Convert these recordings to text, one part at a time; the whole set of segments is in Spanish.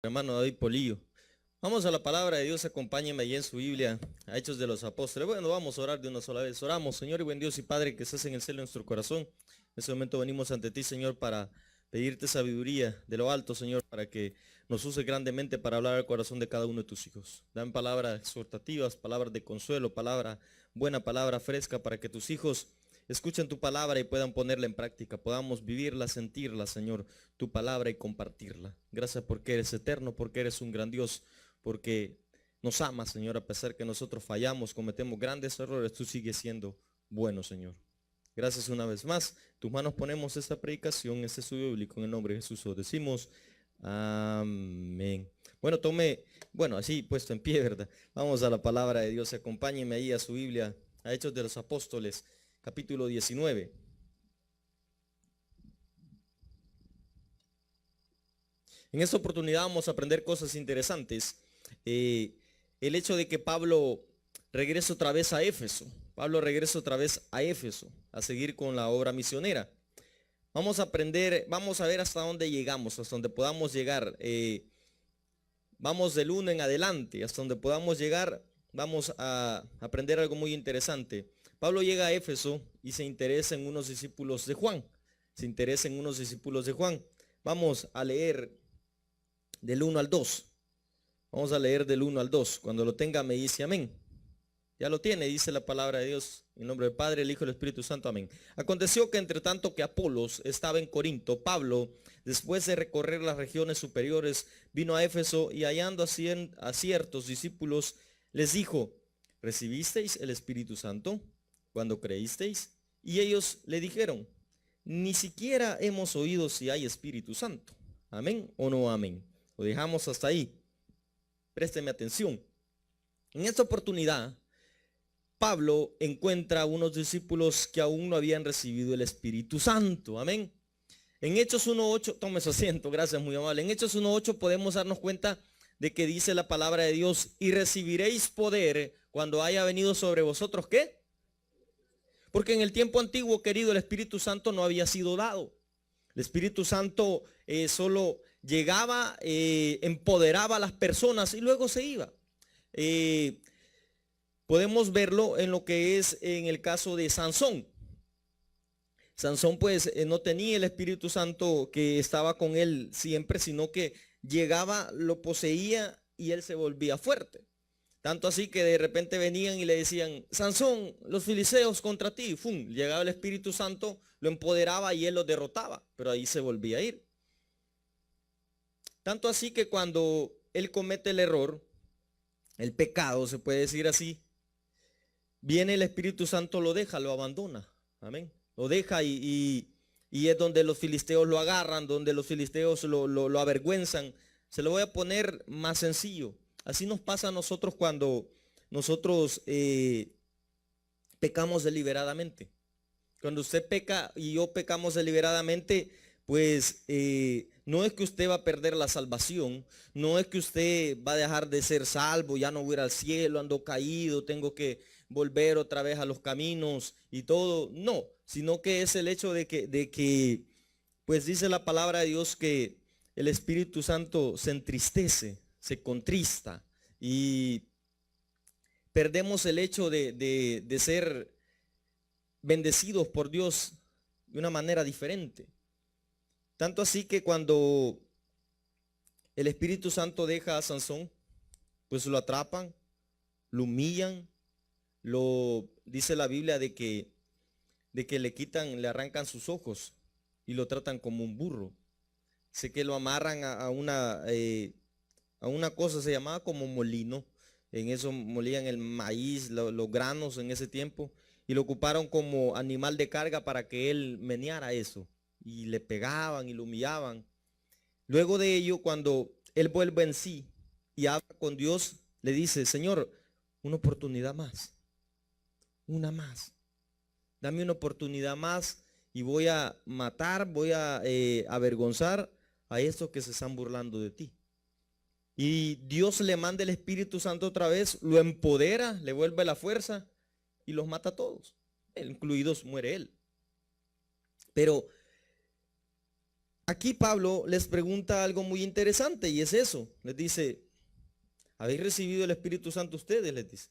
Hermano David Polillo. Vamos a la palabra de Dios, acompáñeme allí en su Biblia, a Hechos de los Apóstoles. Bueno, vamos a orar de una sola vez. Oramos, Señor y buen Dios y Padre que estás en el cielo de nuestro corazón. En este momento venimos ante ti, Señor, para pedirte sabiduría de lo alto, Señor, para que nos use grandemente para hablar al corazón de cada uno de tus hijos. Dan palabras exhortativas, palabras de consuelo, palabra buena, palabra fresca, para que tus hijos escuchen tu palabra y puedan ponerla en práctica. Podamos vivirla, sentirla, Señor, tu palabra y compartirla. Gracias porque eres eterno, porque eres un gran Dios, porque nos amas, Señor, a pesar que nosotros fallamos, cometemos grandes errores, tú sigues siendo bueno, Señor. Gracias una vez más. Tus manos ponemos esta predicación, este estudio bíblico en el nombre de Jesús. Os decimos amén. Bueno, así puesto en pie, ¿verdad? Vamos a la palabra de Dios. Acompáñenme ahí a su Biblia, a Hechos de los Apóstoles, capítulo 19. En esta oportunidad vamos a aprender cosas interesantes. El hecho de que Pablo regrese otra vez a Éfeso. Pablo regresa otra vez a Éfeso a seguir con la obra misionera. Vamos a aprender, vamos a ver hasta dónde llegamos, hasta donde podamos llegar. Vamos del 1 en adelante, hasta donde podamos llegar. Vamos a aprender algo muy interesante. Pablo llega a Éfeso y se interesa en unos discípulos de Juan. Se interesa en unos discípulos de Juan. Vamos a leer del 1 al 2. Vamos a leer del 1 al 2. Cuando lo tenga me dice amén. Ya lo tiene, dice la palabra de Dios. En nombre del Padre, el Hijo y el Espíritu Santo, amén. Aconteció que entre tanto que Apolos estaba en Corinto, Pablo, después de recorrer las regiones superiores, vino a Éfeso y hallando a ciertos discípulos, les dijo: ¿recibisteis el Espíritu Santo cuando creísteis? Y ellos le dijeron: ni siquiera hemos oído si hay Espíritu Santo. ¿Amén o no amén? Lo dejamos hasta ahí. Présteme atención. En esta oportunidad, Pablo encuentra a unos discípulos que aún no habían recibido el Espíritu Santo. Amén. En Hechos 1:8, tome su asiento, gracias, muy amable. En Hechos 1:8 podemos darnos cuenta de que dice la palabra de Dios: y recibiréis poder cuando haya venido sobre vosotros, ¿qué? Porque en el tiempo antiguo, querido, el Espíritu Santo no había sido dado. El Espíritu Santo solo llegaba, empoderaba a las personas y luego se iba. Podemos verlo en lo que es en el caso de Sansón. Sansón pues no tenía el Espíritu Santo que estaba con él siempre, sino que llegaba, lo poseía y él se volvía fuerte. Tanto así que de repente venían y le decían: Sansón, los filisteos contra ti. ¡Fum! Llegaba el Espíritu Santo, lo empoderaba y él los derrotaba, pero ahí se volvía a ir. Tanto así que cuando él comete el error, el pecado, se puede decir así, viene el Espíritu Santo, lo deja, lo abandona. Amén. Lo deja y es donde los filisteos lo agarran, donde los filisteos lo avergüenzan. Se lo voy a poner más sencillo. Así nos pasa a nosotros cuando nosotros pecamos deliberadamente. Cuando usted peca y yo pecamos deliberadamente, pues no es que usted va a perder la salvación, no es que usted va a dejar de ser salvo, ya no voy a ir al cielo, ando caído, tengo que volver otra vez a los caminos y todo. No, sino que es el hecho de que pues dice la palabra de Dios que el Espíritu Santo se entristece, se contrista y perdemos el hecho de ser bendecidos por Dios de una manera diferente. Tanto así que cuando el Espíritu Santo deja a Sansón, pues lo atrapan, lo humillan, dice la Biblia de que le quitan, le arrancan sus ojos y lo tratan como un burro. Sé que lo amarran a una cosa, se llamaba como molino. En eso molían el maíz, los granos en ese tiempo, y lo ocuparon como animal de carga para que él meneara eso. Y le pegaban y lo humillaban. Luego de ello, cuando él vuelve en sí y habla con Dios, le dice: Señor, una oportunidad más, una más. Dame una oportunidad más y voy a matar, voy a avergonzar a estos que se están burlando de ti. Y Dios le manda el Espíritu Santo otra vez, lo empodera, le vuelve la fuerza y los mata a todos, incluidos muere él. Pero aquí Pablo les pregunta algo muy interesante y es eso. Les dice, ¿habéis recibido el Espíritu Santo ustedes? Les dice.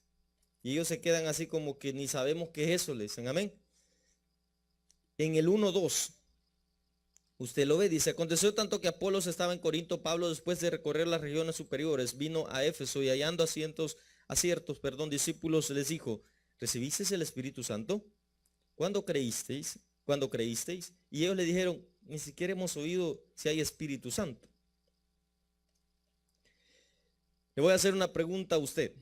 Y ellos se quedan así como que ni sabemos qué es eso, le dicen amén. En el 1:2, usted lo ve, dice, aconteció tanto que Apolos estaba en Corinto, Pablo después de recorrer las regiones superiores, vino a Éfeso y hallando aciertos, discípulos les dijo, ¿recibisteis el Espíritu Santo? ¿Cuándo creísteis? ¿Cuándo creísteis? Y ellos le dijeron, ni siquiera hemos oído si hay Espíritu Santo. Le voy a hacer una pregunta a usted.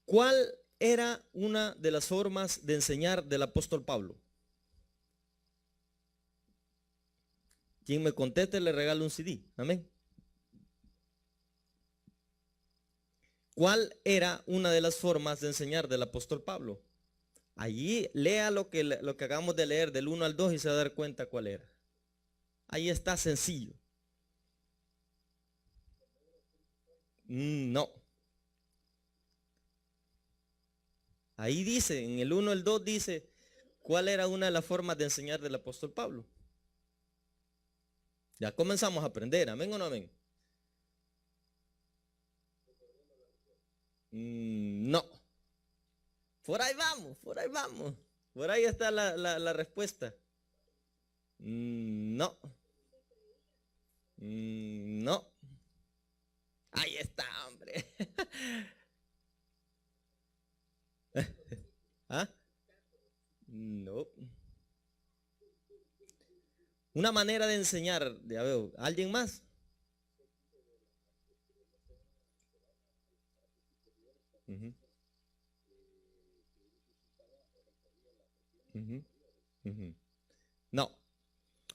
¿Cuál era una de las formas de enseñar del apóstol Pablo? Quien me conteste le regalo un CD. Amén. ¿Cuál era una de las formas de enseñar del apóstol Pablo? Allí lea lo que acabamos de leer del 1 al 2 y se va a dar cuenta cuál era. Ahí está sencillo. No. Ahí dice, en el 1 al 2 dice, ¿cuál era una de las formas de enseñar del apóstol Pablo? Ya comenzamos a aprender, amén o no amén. No. Por ahí vamos, por ahí vamos. Por ahí está la respuesta. No. No. Ahí está, hombre. ¿Ah? No. Una manera de enseñar, ya veo, ¿alguien más? Ujú, ujú, ujú. No.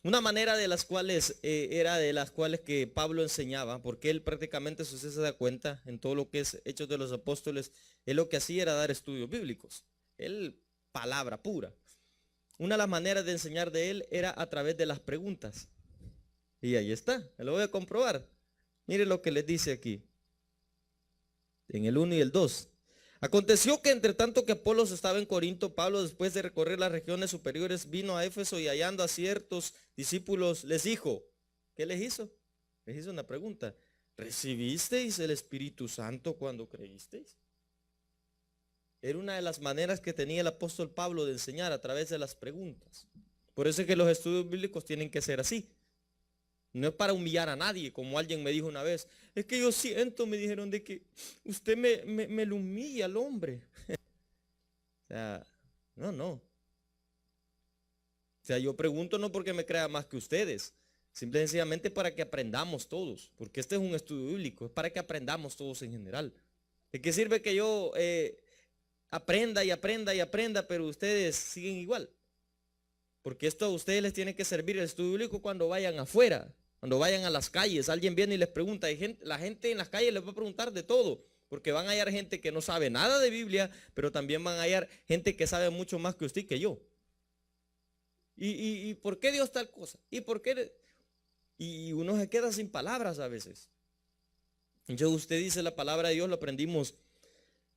Una manera de las cuales era de las cuales que Pablo enseñaba, porque él prácticamente, si usted se da cuenta, en todo lo que es Hechos de los Apóstoles, él lo que hacía era dar estudios bíblicos. Él, palabra pura. Una de las maneras de enseñar de él era a través de las preguntas. Y ahí está, lo voy a comprobar. Mire lo que les dice aquí, en el 1 y el 2. Aconteció que entre tanto que Apolos estaba en Corinto, Pablo después de recorrer las regiones superiores vino a Éfeso y hallando a ciertos discípulos les dijo, ¿qué les hizo? Les hizo una pregunta. ¿Recibisteis el Espíritu Santo cuando creísteis? Era una de las maneras que tenía el apóstol Pablo de enseñar a través de las preguntas. Por eso es que los estudios bíblicos tienen que ser así. No es para humillar a nadie, como alguien me dijo una vez. Es que yo siento, me dijeron, de que usted me lo humilla al hombre. O sea, no. O sea, yo pregunto no porque me crea más que ustedes, simple y sencillamente para que aprendamos todos, porque este es un estudio bíblico, es para que aprendamos todos en general. ¿De qué sirve que yo aprenda y aprenda y aprenda, pero ustedes siguen igual? Porque esto a ustedes les tiene que servir el estudio bíblico cuando vayan afuera, cuando vayan a las calles. Alguien viene y les pregunta, la gente en las calles les va a preguntar de todo, porque van a hallar gente que no sabe nada de Biblia, pero también van a hallar gente que sabe mucho más que usted y que yo. ¿Y por qué Dios tal cosa? ¿Y por qué? Y uno se queda sin palabras a veces. Yo, usted dice la palabra de Dios, lo aprendimos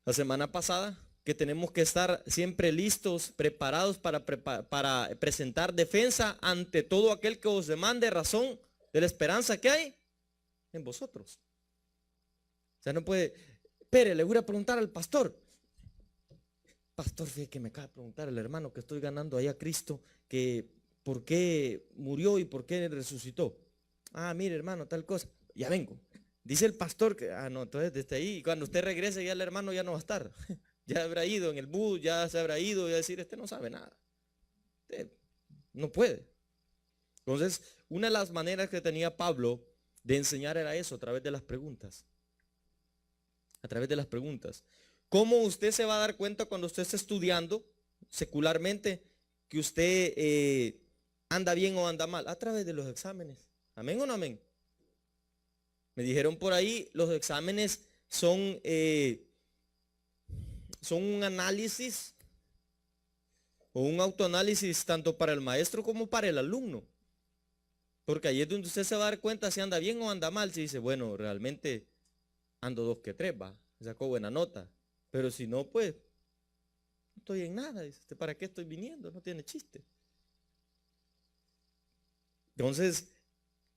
la semana pasada, que tenemos que estar siempre listos, preparados para presentar defensa ante todo aquel que os demande razón de la esperanza que hay en vosotros. O sea, no puede, espere, le voy a preguntar al pastor. Pastor, fíjate que me acaba de preguntar el hermano que estoy ganando allá a Cristo, que por qué murió y por qué resucitó. Ah, mire hermano, tal cosa. Ya vengo. Dice el pastor que, no, entonces desde ahí, cuando usted regrese ya el hermano ya no va a estar. Ya habrá ido en el bus, ya se habrá ido y a decir, este no sabe nada. Este no puede. Entonces, una de las maneras que tenía Pablo de enseñar era eso, a través de las preguntas. A través de las preguntas. ¿Cómo usted se va a dar cuenta cuando usted está estudiando secularmente que usted anda bien o anda mal? A través de los exámenes. ¿Amén o no amén? Me dijeron por ahí, los exámenes son un análisis o un autoanálisis tanto para el maestro como para el alumno. Porque ahí es donde usted se va a dar cuenta si anda bien o anda mal. Si dice, bueno, realmente ando 2 que 3, va, sacó buena nota. Pero si no, pues, no estoy en nada. Dice, ¿para qué estoy viniendo? No tiene chiste. Entonces,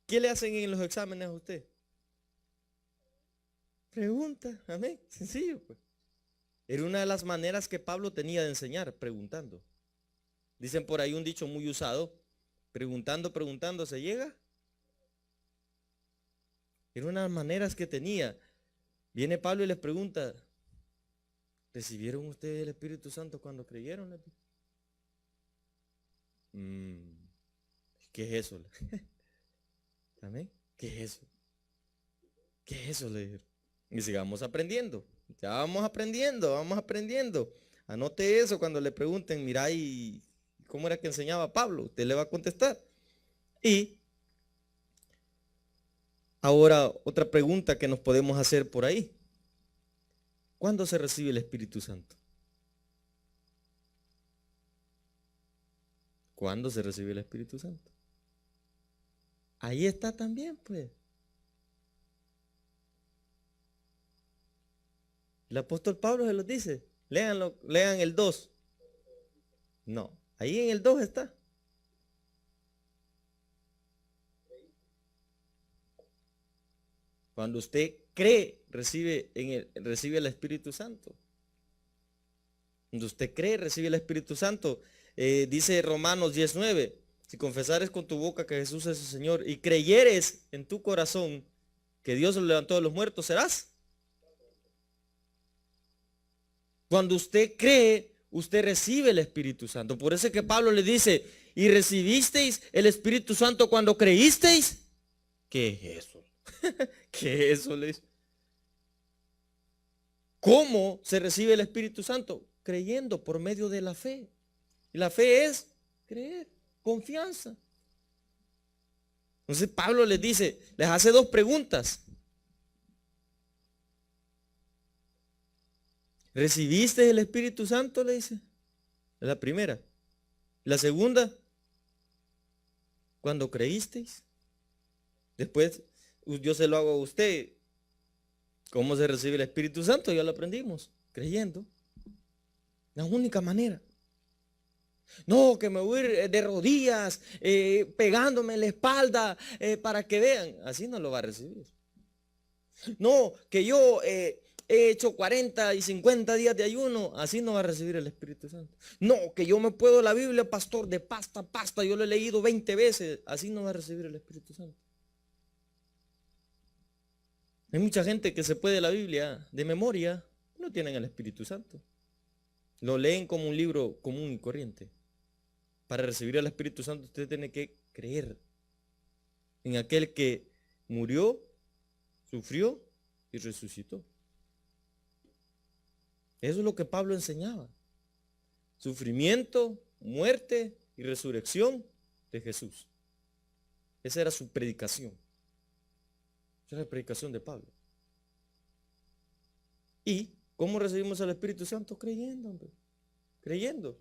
¿qué le hacen en los exámenes a usted? Pregunta, amén, sencillo pues. Era una de las maneras que Pablo tenía de enseñar, preguntando. Dicen por ahí un dicho muy usado, preguntando, preguntando, ¿se llega? Era una de las maneras que tenía. Viene Pablo y les pregunta, ¿recibieron ustedes el Espíritu Santo cuando creyeron? ¿Qué es eso? ¿Amén? ¿Qué es eso? ¿Qué es eso? Le dijeron. Y sigamos aprendiendo. Ya vamos aprendiendo, vamos aprendiendo. Anote eso cuando le pregunten, mira, ¿y cómo era que enseñaba Pablo? Usted le va a contestar. Y ahora otra pregunta que nos podemos hacer por ahí. ¿Cuándo se recibe el Espíritu Santo? ¿Cuándo se recibe el Espíritu Santo? Ahí está también, pues. El apóstol Pablo se los dice. Léanlo, lean el 2. No, ahí en el 2 está. Cuando usted cree, recibe el Espíritu Santo. Cuando usted cree, recibe el Espíritu Santo. Dice Romanos 19, si confesares con tu boca que Jesús es el Señor y creyeres en tu corazón que Dios lo levantó de los muertos, serás. Cuando usted cree, usted recibe el Espíritu Santo. Por eso es que Pablo le dice, ¿y recibisteis el Espíritu Santo cuando creísteis? ¿Qué es eso? ¿Qué es eso? ¿Cómo se recibe el Espíritu Santo? Creyendo por medio de la fe. Y la fe es creer, confianza. Entonces Pablo les dice, les hace dos preguntas. ¿Recibiste el Espíritu Santo? Le dice. Es la primera. La segunda, cuando creísteis. Después yo se lo hago a usted. ¿Cómo se recibe el Espíritu Santo? Ya lo aprendimos, creyendo. La única manera. No, que me voy a ir de rodillas, pegándome en la espalda para que vean. Así no lo va a recibir. No, que yo he hecho 40 y 50 días de ayuno. Así no va a recibir el Espíritu Santo. No, que yo me puedo la Biblia, pastor, de pasta a pasta. Yo lo he leído 20 veces. Así no va a recibir el Espíritu Santo. Hay mucha gente que se puede la Biblia de memoria. No tienen el Espíritu Santo. Lo leen como un libro común y corriente. Para recibir el Espíritu Santo usted tiene que creer en aquel que murió, sufrió y resucitó. Eso es lo que Pablo enseñaba. Sufrimiento, muerte y resurrección de Jesús. Esa era su predicación. Esa era la predicación de Pablo. ¿Y cómo recibimos al Espíritu Santo? Creyendo, hombre. Creyendo.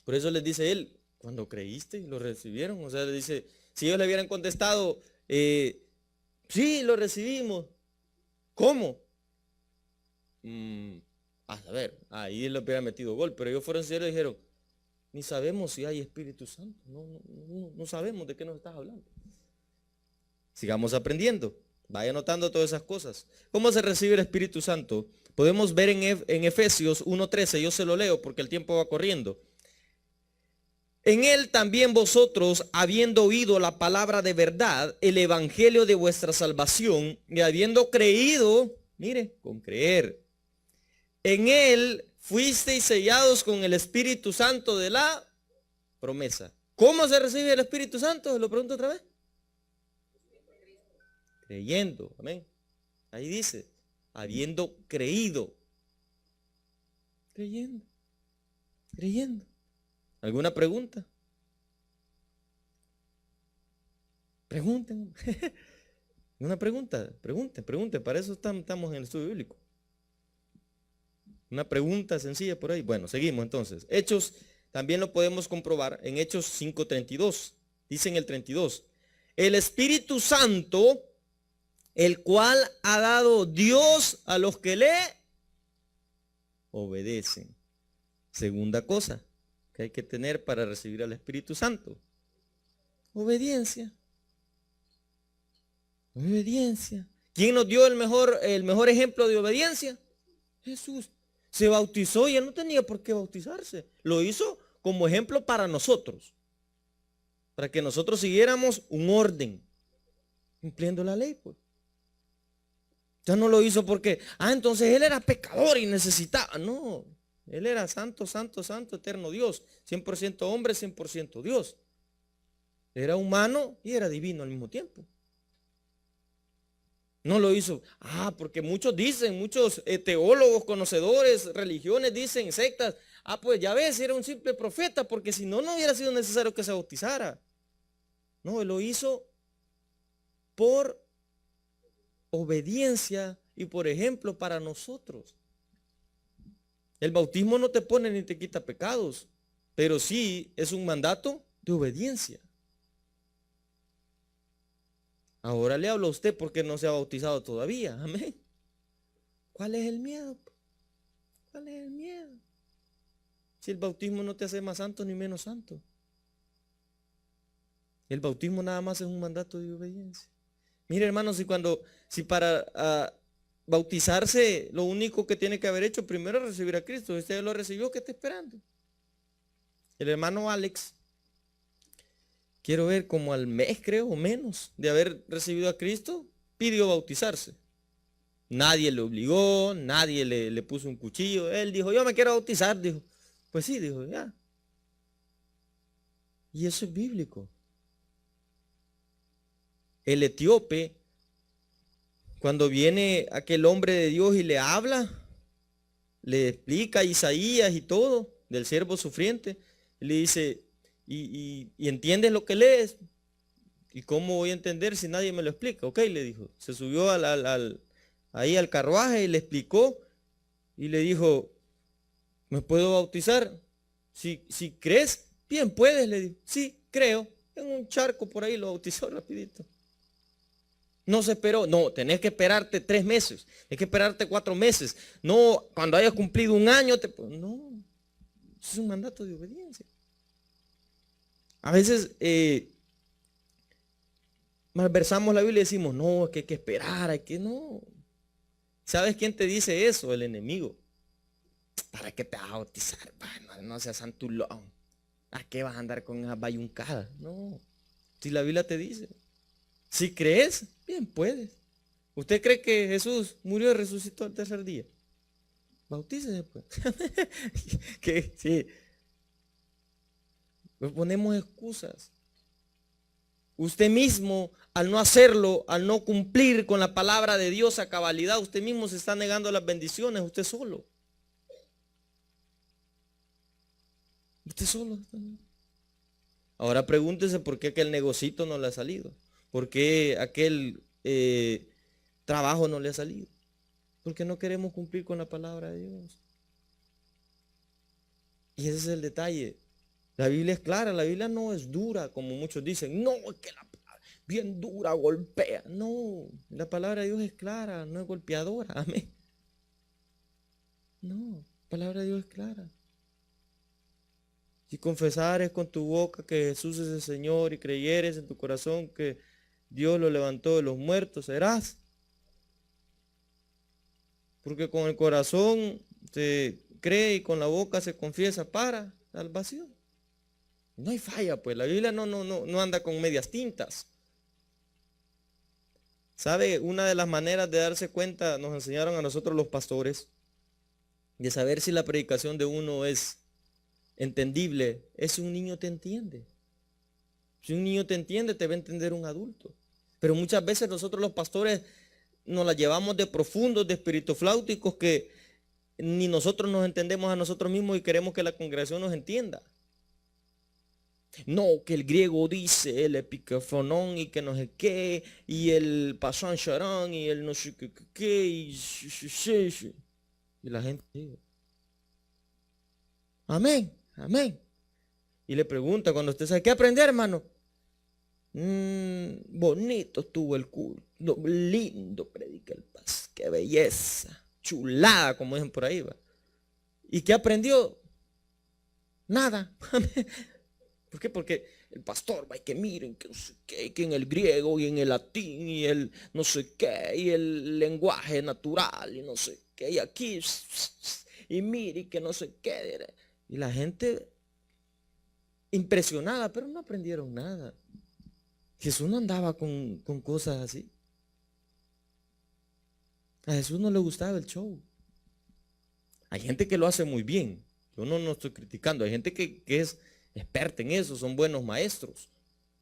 Por eso les dice él, cuando creíste, lo recibieron. O sea, le dice, si ellos le hubieran contestado, sí, lo recibimos. ¿Cómo? A saber, ahí le hubiera metido gol, pero ellos fueron sinceros y dijeron, ni sabemos si hay Espíritu Santo. No sabemos de qué nos estás hablando. Sigamos aprendiendo. Vaya anotando todas esas cosas. ¿Cómo se recibe el Espíritu Santo? Podemos ver en Efesios 1:13, yo se lo leo porque el tiempo va corriendo. En él también vosotros, habiendo oído la palabra de verdad, el evangelio de vuestra salvación, y habiendo creído, mire, con creer, en él fuisteis sellados con el Espíritu Santo de la promesa. ¿Cómo se recibe el Espíritu Santo? Se lo pregunto otra vez. Creyendo, amén. Ahí dice, habiendo creído. Creyendo. Creyendo. ¿Alguna pregunta? Pregunten. Una pregunta, pregunten. Para eso estamos en el estudio bíblico. Una pregunta sencilla por ahí. Bueno, seguimos entonces. Hechos, también lo podemos comprobar en Hechos 5:32. Dice en el 32. El Espíritu Santo, el cual ha dado Dios a los que le obedecen. Segunda cosa que hay que tener para recibir al Espíritu Santo. Obediencia. Obediencia. ¿Quién nos dio el mejor ejemplo de obediencia? Jesús. Se bautizó y él no tenía por qué bautizarse. Lo hizo como ejemplo para nosotros. Para que nosotros siguiéramos un orden. Cumpliendo la ley, pues. Ya no lo hizo porque, entonces él era pecador y necesitaba. No, él era santo, santo, santo, eterno Dios. 100% hombre, 100% Dios. Era humano y era divino al mismo tiempo. No lo hizo. Porque muchos dicen, muchos teólogos, conocedores, religiones dicen, sectas. Pues ya ves, era un simple profeta, porque si no, no hubiera sido necesario que se bautizara. No, él lo hizo por obediencia y por ejemplo para nosotros. El bautismo no te pone ni te quita pecados, pero sí es un mandato de obediencia. Ahora le hablo a usted porque no se ha bautizado todavía. Amén. ¿Cuál es el miedo? ¿Cuál es el miedo? Si el bautismo no te hace más santo ni menos santo. El bautismo nada más es un mandato de obediencia. Mire, hermanos, si para bautizarse lo único que tiene que haber hecho primero es recibir a Cristo. Si usted lo recibió, ¿qué está esperando? El hermano Alex, quiero ver, como al mes, creo, o menos, de haber recibido a Cristo, pidió bautizarse. Nadie le obligó, nadie le puso un cuchillo. Él dijo, yo me quiero bautizar, dijo. Pues sí, dijo, ya. Y eso es bíblico. El etíope, cuando viene aquel hombre de Dios y le habla, le explica a Isaías y todo, del siervo sufriente, le dice, ¿y entiendes lo que lees? ¿Y cómo voy a entender si nadie me lo explica? Ok, le dijo. Se subió ahí al carruaje y le explicó y le dijo, ¿me puedo bautizar? Si crees, bien puedes, le dijo. Sí, creo. En un charco por ahí lo bautizó rapidito. No se esperó. No, tenés que esperarte 3 meses. Tenés que esperarte 4 meses. No, cuando hayas cumplido un año. No, eso es un mandato de obediencia. A veces malversamos la Biblia y decimos, no, es que hay que esperar, hay que no. ¿Sabes quién te dice eso? El enemigo. ¿Para qué te vas a bautizar? No seas santulón. ¿A qué vas a andar con esas bayuncadas? No. Si la Biblia te dice. Si crees, bien puedes. ¿Usted cree que Jesús murió y resucitó al tercer día? Bautícese pues. Que sí. Nos ponemos excusas. Usted mismo, al no hacerlo, al no cumplir con la palabra de Dios a cabalidad, usted mismo se está negando las bendiciones, usted solo. Usted solo. Ahora pregúntese por qué aquel negocito no le ha salido. ¿Por qué aquel trabajo no le ha salido? Porque no queremos cumplir con la palabra de Dios. Y ese es el detalle. La Biblia es clara, la Biblia no es dura, como muchos dicen. No, es que la palabra bien dura, golpea. No, la palabra de Dios es clara, no es golpeadora. Amén. No, la palabra de Dios es clara. Si confesares con tu boca que Jesús es el Señor y creyeres en tu corazón que Dios lo levantó de los muertos, serás. Porque con el corazón se cree y con la boca se confiesa para salvación. No hay falla, pues la Biblia no anda con medias tintas. ¿Sabe? Una de las maneras de darse cuenta, nos enseñaron a nosotros los pastores, de saber si la predicación de uno es entendible, es si un niño te entiende. Si un niño te entiende, te va a entender un adulto. Pero muchas veces nosotros los pastores nos la llevamos de profundos, de espiritofláuticos, que ni nosotros nos entendemos a nosotros mismos y queremos que la congregación nos entienda. No, que el griego dice el epicafonón y que no sé qué, y el pasan charán y el no sé qué, y la gente dice, amén, amén. Y le pregunta cuando usted sabe, ¿qué aprender, hermano? Bonito estuvo el culto, lindo predica el paz, qué belleza, chulada, como dicen por ahí, va. ¿Y qué aprendió? Nada. ¿Por qué? Porque el pastor, va, y que miren, que no sé qué, que en el griego y en el latín y el no sé qué, y el lenguaje natural y no sé qué, y aquí, y mire, que no sé qué. Y la gente impresionada, pero no aprendieron nada. Jesús no andaba con cosas así. A Jesús no le gustaba el show. Hay gente que lo hace muy bien. Yo no estoy criticando. Hay gente que es experta en eso, son buenos maestros.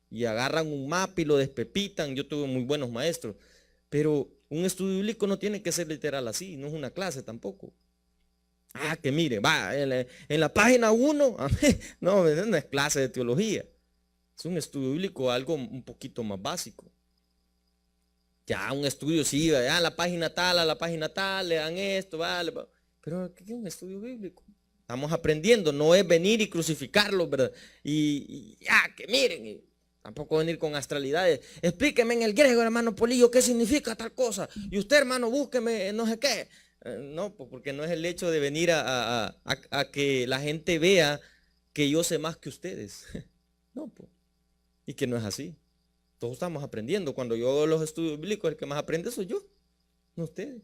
Y agarran un mapa y lo despepitan. Yo tuve muy buenos maestros. Pero un estudio bíblico no tiene que ser literal así. No es una clase tampoco. Ah, que mire, va, en la página 1, no es clase de teología. Es un estudio bíblico, algo un poquito más básico. Ya un estudio sí, a la página tal, le dan esto, vale. Pero aquí es un estudio bíblico. Estamos aprendiendo, no es venir y crucificarlo, ¿verdad? Y ya, que miren, y tampoco venir con astralidades. Explíqueme en el griego, hermano Polillo, qué significa tal cosa. Y usted, hermano, búsqueme no sé qué. No, pues porque no es el hecho de venir a que la gente vea que yo sé más que ustedes. No, pues. Y que no es así. Todos estamos aprendiendo. Cuando yo hago los estudios bíblicos, el que más aprende soy yo, no ustedes.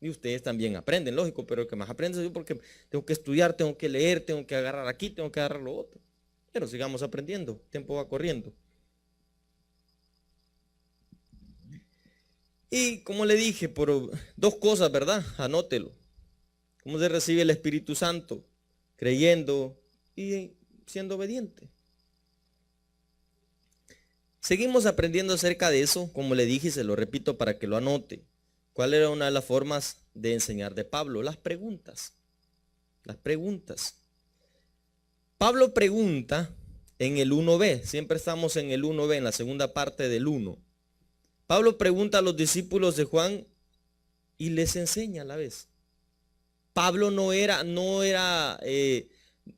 Y ustedes también aprenden, lógico, pero el que más aprende soy yo porque tengo que estudiar, tengo que leer, tengo que agarrar aquí, tengo que agarrar lo otro. Pero sigamos aprendiendo, el tiempo va corriendo. Y como le dije, por dos cosas, ¿verdad? Anótelo. ¿Cómo se recibe el Espíritu Santo? Creyendo y siendo obediente. Seguimos aprendiendo acerca de eso, como le dije y se lo repito para que lo anote. ¿Cuál era una de las formas de enseñar de Pablo? Las preguntas. Las preguntas. Pablo pregunta en el 1b, siempre estamos en el 1b, en la segunda parte del 1. Pablo pregunta a los discípulos de Juan y les enseña a la vez. Pablo no era,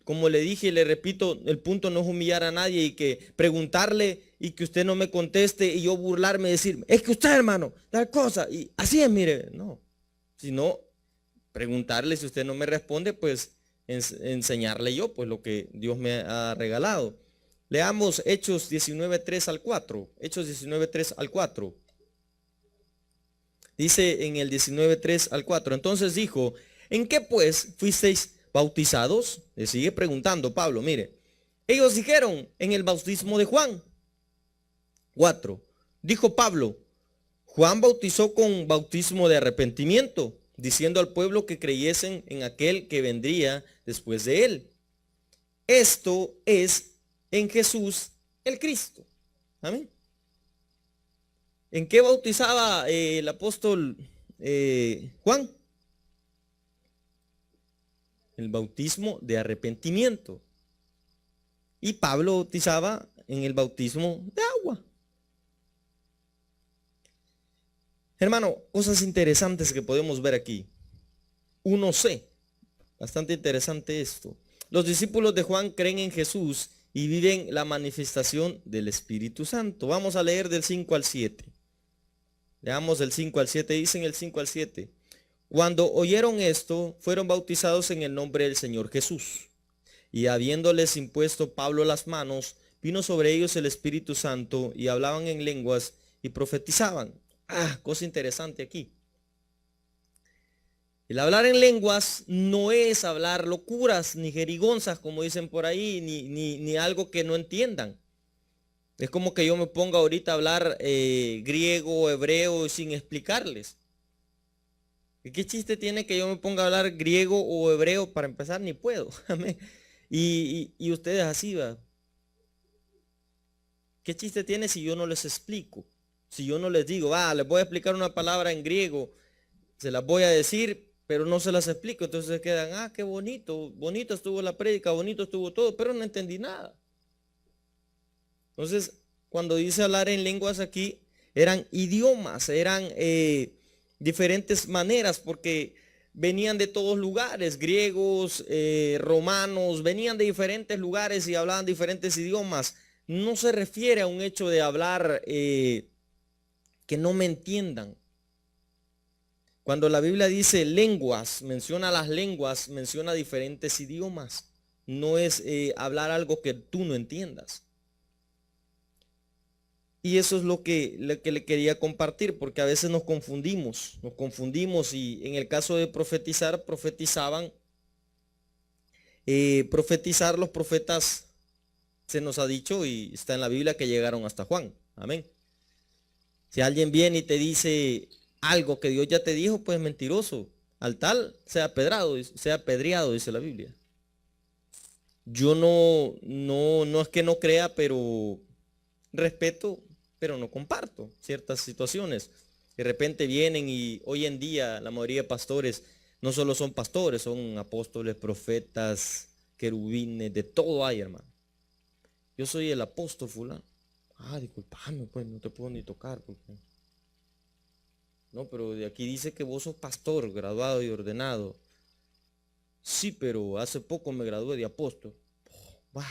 como le dije y le repito, el punto no es humillar a nadie y que preguntarle y que usted no me conteste y yo burlarme y decir, es que usted, hermano, tal cosa, y así es, mire, no. Sino preguntarle, si usted no me responde, pues enseñarle yo, pues lo que Dios me ha regalado. Leamos Hechos 19:3 al 4. Hechos 19:3 al 4. Dice en el 19:3 al 4. Entonces dijo, ¿en qué pues fuisteis bautizados? Le sigue preguntando Pablo, mire. Ellos dijeron, en el bautismo de Juan. 4. Dijo Pablo, Juan bautizó con bautismo de arrepentimiento, diciendo al pueblo que creyesen en aquel que vendría después de él. Esto es en Jesús el Cristo. Amén. ¿En qué bautizaba el apóstol Juan? El bautismo de arrepentimiento. Y Pablo bautizaba en el bautismo de agua. Hermano, cosas interesantes que podemos ver aquí. 1c, bastante interesante esto. Los discípulos de Juan creen en Jesús y viven la manifestación del Espíritu Santo. Vamos a leer del 5 al 7. Leamos del 5 al 7, dicen el 5 al 7. Cuando oyeron esto, fueron bautizados en el nombre del Señor Jesús. Y habiéndoles impuesto Pablo las manos, vino sobre ellos el Espíritu Santo y hablaban en lenguas y profetizaban. Cosa interesante aquí. El hablar en lenguas no es hablar locuras ni jerigonzas, como dicen por ahí, ni algo que no entiendan. Es como que yo me ponga ahorita a hablar griego o hebreo sin explicarles. ¿Y qué chiste tiene que yo me ponga a hablar griego o hebreo? Para empezar, ni puedo. y ustedes así, ¿va? ¿Qué chiste tiene si yo no les explico? Si yo no les digo, les voy a explicar una palabra en griego, se las voy a decir, pero no se las explico. Entonces se quedan, qué bonito, bonito estuvo la prédica, bonito estuvo todo, pero no entendí nada. Entonces, cuando dice hablar en lenguas aquí, eran idiomas, eran diferentes maneras, porque venían de todos lugares, griegos, romanos, venían de diferentes lugares y hablaban diferentes idiomas. No se refiere a un hecho de hablar que no me entiendan. Cuando la Biblia dice lenguas, menciona las lenguas, menciona diferentes idiomas. No es hablar algo que tú no entiendas. Y eso es lo que le quería compartir, porque a veces nos confundimos y en el caso de profetizar, profetizar los profetas, se nos ha dicho y está en la Biblia que llegaron hasta Juan. Amén. Si alguien viene y te dice algo que Dios ya te dijo, pues es mentiroso. Al tal sea apedreado, dice la Biblia. Yo no es que no crea, pero respeto, pero no comparto ciertas situaciones. De repente vienen y hoy en día la mayoría de pastores no solo son pastores, son apóstoles, profetas, querubines, de todo hay, hermano. Yo soy el apóstol fulano. Ah, disculpame, pues no te puedo ni tocar. Porque... No, pero de aquí dice que vos sos pastor, graduado y ordenado. Sí, pero hace poco me gradué de apóstol. Oh, va.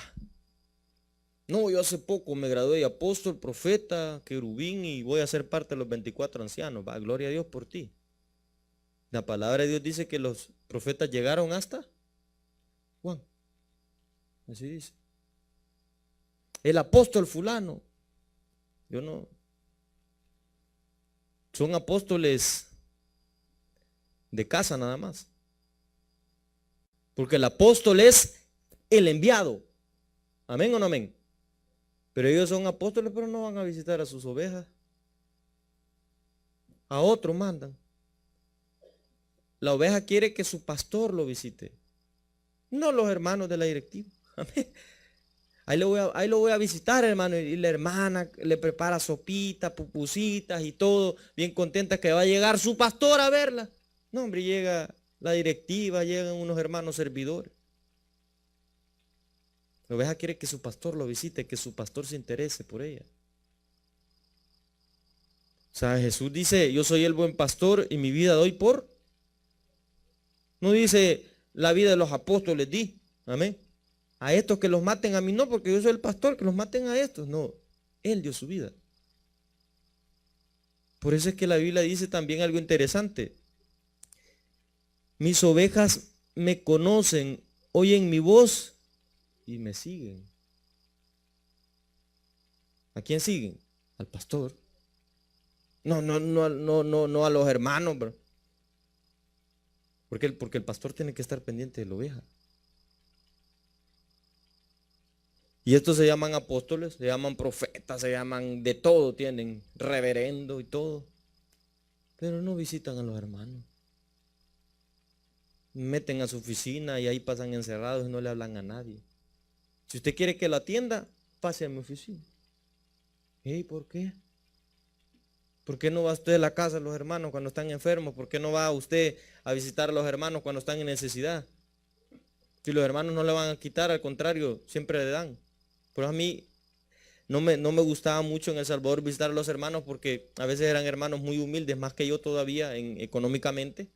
No, yo hace poco me gradué de apóstol, profeta, querubín y voy a ser parte de los 24 ancianos. Va, gloria a Dios por ti. La palabra de Dios dice que los profetas llegaron hasta Juan. Así dice. El apóstol fulano. Yo no. Son apóstoles de casa nada más. Porque el apóstol es el enviado. Amén o no amén. Pero ellos son apóstoles, pero no van a visitar a sus ovejas. A otros mandan. La oveja quiere que su pastor lo visite. No los hermanos de la directiva. Amén. Ahí lo voy a visitar, hermano. Y la hermana le prepara sopita, pupusitas y todo. Bien contenta que va a llegar su pastor a verla. No, hombre, llega la directiva, llegan unos hermanos servidores. La oveja quiere que su pastor lo visite, que su pastor se interese por ella. O sea, Jesús dice, yo soy el buen pastor y mi vida doy por. No dice, la vida de los apóstoles di. Amén. A estos que los maten a mí no, porque yo soy el pastor, que los maten a estos. No, Él dio su vida. Por eso es que la Biblia dice también algo interesante. Mis ovejas me conocen, oyen mi voz y me siguen. ¿A quién siguen? Al pastor. No a los hermanos, bro. Porque el pastor tiene que estar pendiente de la oveja. Y estos se llaman apóstoles, se llaman profetas, se llaman de todo, tienen reverendo y todo. Pero no visitan a los hermanos. Meten a su oficina y ahí pasan encerrados y no le hablan a nadie. Si usted quiere que lo atienda, pase a mi oficina. ¿Y por qué? ¿Por qué no va usted a la casa de los hermanos cuando están enfermos? ¿Por qué no va usted a visitar a los hermanos cuando están en necesidad? Si los hermanos no le van a quitar, al contrario, siempre le dan. Pero a mí no me gustaba mucho en El Salvador visitar a los hermanos porque a veces eran hermanos muy humildes, más que yo todavía económicamente.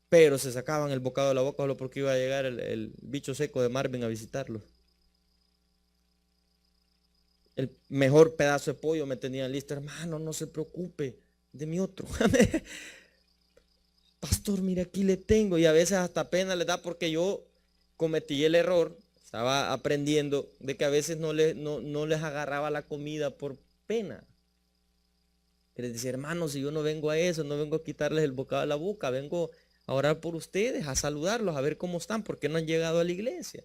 Pero se sacaban el bocado de la boca solo porque iba a llegar el bicho seco de Marvin a visitarlos. El mejor pedazo de pollo me tenían listo, hermano, no se preocupe de mi otro. Pastor, mire, aquí le tengo. Y a veces hasta pena le da porque yo cometí el error, estaba aprendiendo de que a veces no les agarraba la comida por pena. Que les decía, hermano, si yo no vengo a eso, no vengo a quitarles el bocado de la boca, vengo a orar por ustedes, a saludarlos, a ver cómo están, porque no han llegado a la iglesia.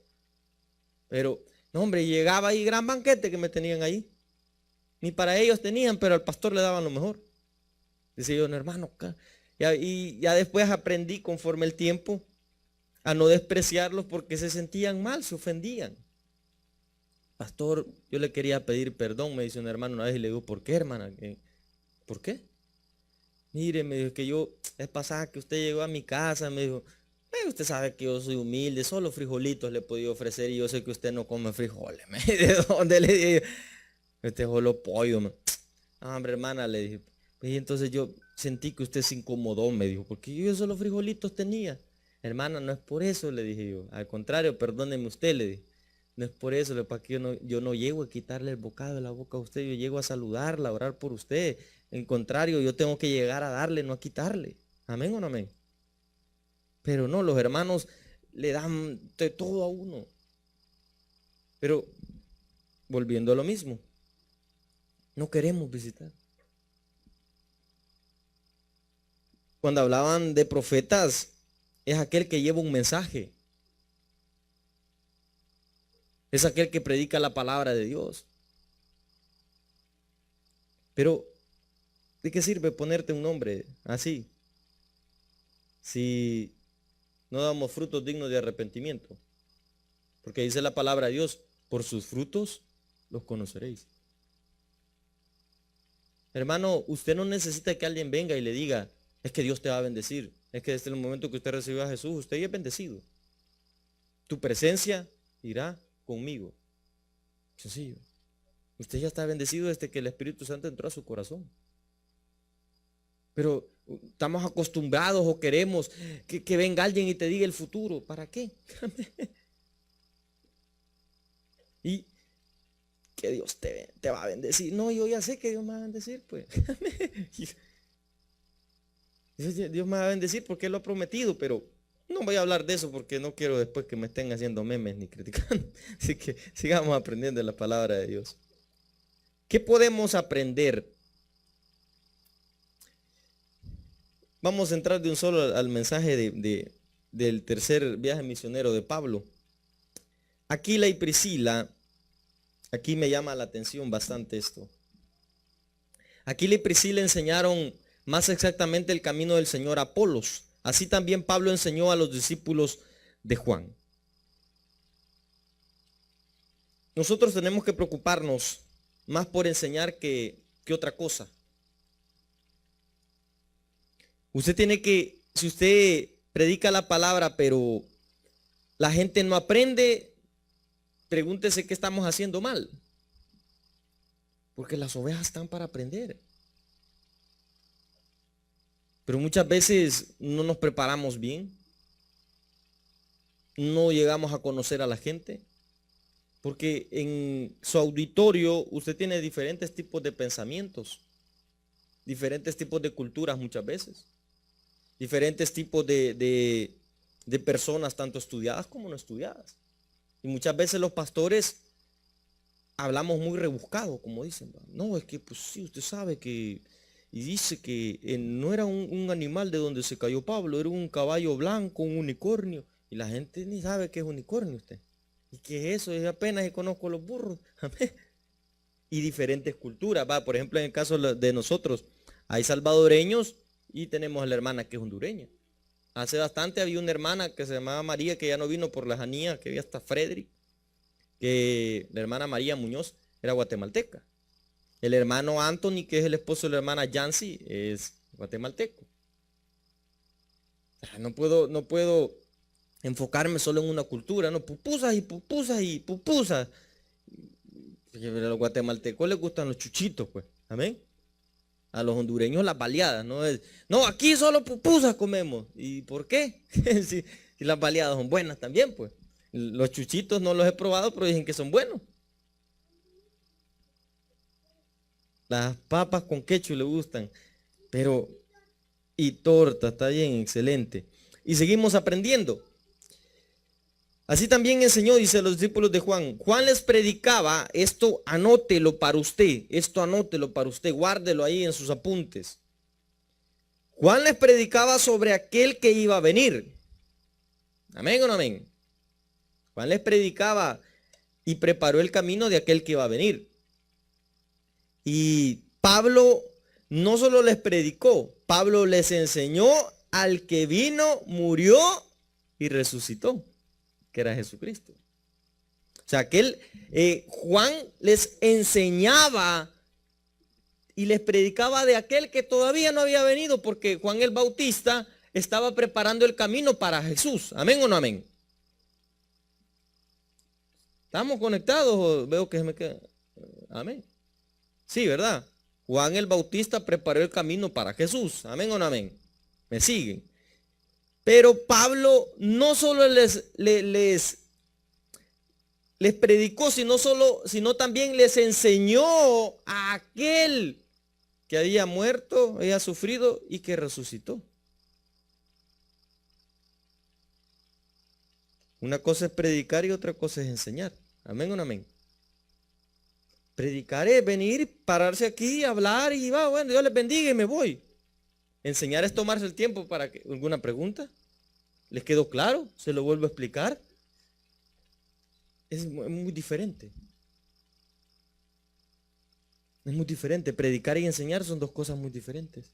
Pero, no, hombre, llegaba ahí gran banquete que me tenían ahí. Ni para ellos tenían, pero al pastor le daban lo mejor. Decía yo, no, hermano, y ya después aprendí conforme el tiempo a no despreciarlos porque se sentían mal, se ofendían. Pastor, yo le quería pedir perdón, me dice un hermano una vez y le digo, ¿por qué, hermana? ¿Por qué? Mire, me dijo que yo, es pasada que usted llegó a mi casa, me dijo, usted sabe que yo soy humilde, solo frijolitos le he podido ofrecer y yo sé que usted no come frijoles. ¿De dónde le dije? Este solo pollo. Ah, hombre, hermana, le dije. Y entonces yo sentí que usted se incomodó, me dijo, porque yo solo frijolitos tenía. Hermana, no es por eso, le dije yo. Al contrario, perdóneme usted, le dije. No es por eso, para que yo no llego a quitarle el bocado de la boca a usted, yo llego a saludarla, a orar por usted. En contrario, yo tengo que llegar a darle, no a quitarle. Amén o no amén. Pero no, los hermanos le dan de todo a uno. Pero volviendo a lo mismo. No queremos visitar. Cuando hablaban de profetas, es aquel que lleva un mensaje. Es aquel que predica la palabra de Dios. Pero, ¿de qué sirve ponerte un nombre así si no damos frutos dignos de arrepentimiento? Porque dice la palabra de Dios, por sus frutos los conoceréis. Hermano, usted no necesita que alguien venga y le diga, es que Dios te va a bendecir. Es que desde el momento que usted recibió a Jesús, usted ya es bendecido. Tu presencia irá conmigo. Sencillo. Usted ya está bendecido desde que el Espíritu Santo entró a su corazón. Pero estamos acostumbrados o queremos que venga alguien y te diga el futuro. ¿Para qué? Y que Dios te va a bendecir. No, yo ya sé que Dios me va a bendecir, pues. Dios me va a bendecir porque Él lo ha prometido, pero no voy a hablar de eso porque no quiero después que me estén haciendo memes ni criticando. Así que sigamos aprendiendo la palabra de Dios. ¿Qué podemos aprender? Vamos a entrar de un solo al mensaje del tercer viaje misionero de Pablo. Aquila y Priscila, aquí me llama la atención bastante esto. Aquila y Priscila enseñaron más exactamente el camino del Señor a Apolos. Así también Pablo enseñó a los discípulos de Juan. Nosotros tenemos que preocuparnos más por enseñar que otra cosa. Usted tiene que, si usted predica la palabra, pero la gente no aprende, pregúntese qué estamos haciendo mal. Porque las ovejas están para aprender. Pero muchas veces no nos preparamos bien. No llegamos a conocer a la gente. Porque en su auditorio usted tiene diferentes tipos de pensamientos. Diferentes tipos de culturas muchas veces. Diferentes tipos de personas, tanto estudiadas como no estudiadas. Y muchas veces los pastores hablamos muy rebuscado, como dicen. No, es que pues sí, usted sabe que, y dice que no era un animal de donde se cayó Pablo, era un caballo blanco, un unicornio. Y la gente ni sabe qué es unicornio usted. ¿Y qué es eso? Es apenas que conozco los burros. Y diferentes culturas, va, por ejemplo, en el caso de nosotros, hay salvadoreños y tenemos a la hermana que es hondureña. Hace bastante había una hermana que se llamaba María, que ya no vino por la janía, que había hasta Frederick, que la hermana María Muñoz era guatemalteca. El hermano Anthony, que es el esposo de la hermana Yancy, es guatemalteco. No puedo enfocarme solo en una cultura, no, pupusas y pupusas y pupusas. A los guatemaltecos les gustan los chuchitos, pues, amén. A los hondureños las baleadas, no, aquí solo pupusas comemos. ¿Y por qué? si las baleadas son buenas también, pues. Los chuchitos no los he probado, pero dicen que son buenos. Las papas con ketchup le gustan, pero y torta, está bien, excelente. Y seguimos aprendiendo. Así también enseñó, dice a los discípulos de Juan. Juan les predicaba, esto anótelo para usted, guárdelo ahí en sus apuntes. Juan les predicaba sobre aquel que iba a venir. Amén o no amén. Juan les predicaba y preparó el camino de aquel que iba a venir. Y Pablo no solo les predicó, Pablo les enseñó al que vino, murió y resucitó, que era Jesucristo. O sea, Juan les enseñaba y les predicaba de aquel que todavía no había venido, porque Juan el Bautista estaba preparando el camino para Jesús. ¿Amén o no amén? ¿Estamos conectados? Veo que se me queda. Amén. Sí, ¿verdad? Juan el Bautista preparó el camino para Jesús. ¿Amén o no amén? ¿Me siguen? Pero Pablo no solo les predicó, sino también les enseñó a aquel que había muerto, había sufrido y que resucitó. Una cosa es predicar y otra cosa es enseñar. Amén o no amén. Predicar es venir, pararse aquí, hablar y va, bueno, Dios les bendiga y me voy. Enseñar es tomarse el tiempo para que, ¿alguna pregunta? ¿Les quedó claro? ¿Se lo vuelvo a explicar? Es muy diferente. Es muy diferente. Predicar y enseñar son dos cosas muy diferentes.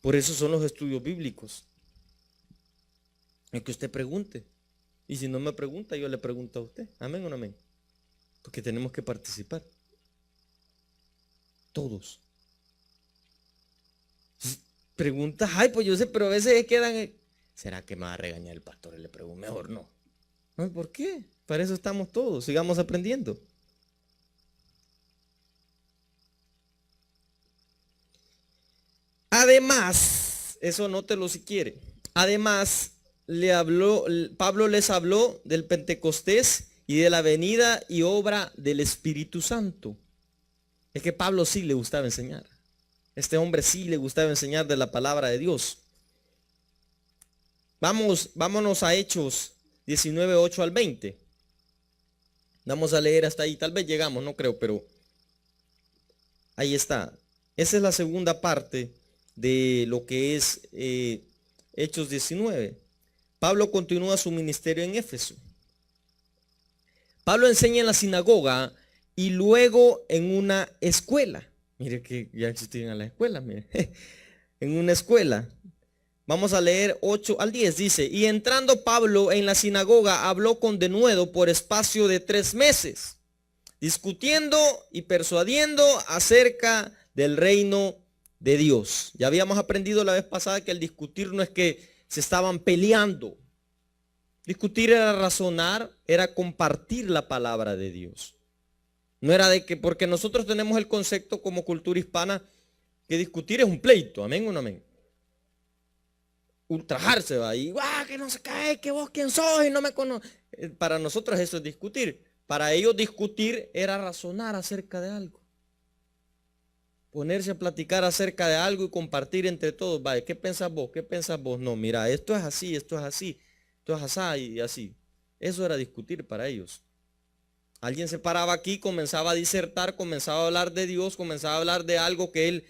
Por eso son los estudios bíblicos. Es que usted pregunte. Y si no me pregunta, yo le pregunto a usted. ¿Amén o no amén? Porque tenemos que participar. Todos. Preguntas, ay, pues yo sé, pero a veces quedan. ¿Será que me va a regañar el pastor? Y le pregunto, mejor no. No, ¿por qué? Para eso estamos todos. Sigamos aprendiendo. Además, eso anótelo si quiere. Además, Pablo les habló del Pentecostés y de la venida y obra del Espíritu Santo. Es que Pablo sí le gustaba enseñar. Este hombre sí le gustaba enseñar de la palabra de Dios. Vámonos a Hechos 19, 8 al 20. Vamos a leer hasta ahí. Tal vez llegamos, no creo, pero ahí está. Esa es la segunda parte de lo que es Hechos 19. Pablo continúa su ministerio en Éfeso. Pablo enseña en la sinagoga y luego en una escuela. Mire que ya existían las escuelas, mire. En una escuela. Vamos a leer 8 al 10. Dice, y entrando Pablo en la sinagoga, habló con denuedo por espacio de 3 meses, discutiendo y persuadiendo acerca del reino de Dios. Ya habíamos aprendido la vez pasada que el discutir no es que se estaban peleando. Discutir era razonar, era compartir la palabra de Dios. No era de que, porque nosotros tenemos el concepto como cultura hispana, que discutir es un pleito, amén o no amén. Ultrajarse va y que no se cae, que vos quién sos y no me conoces. Para nosotros eso es discutir. Para ellos discutir era razonar acerca de algo. Ponerse a platicar acerca de algo y compartir entre todos. Vaya, ¿qué piensas vos? ¿Qué piensas vos? No, mira, esto es así, esto es así, esto es así y así. Eso era discutir para ellos. Alguien se paraba aquí, comenzaba a disertar, comenzaba a hablar de Dios, comenzaba a hablar de algo que él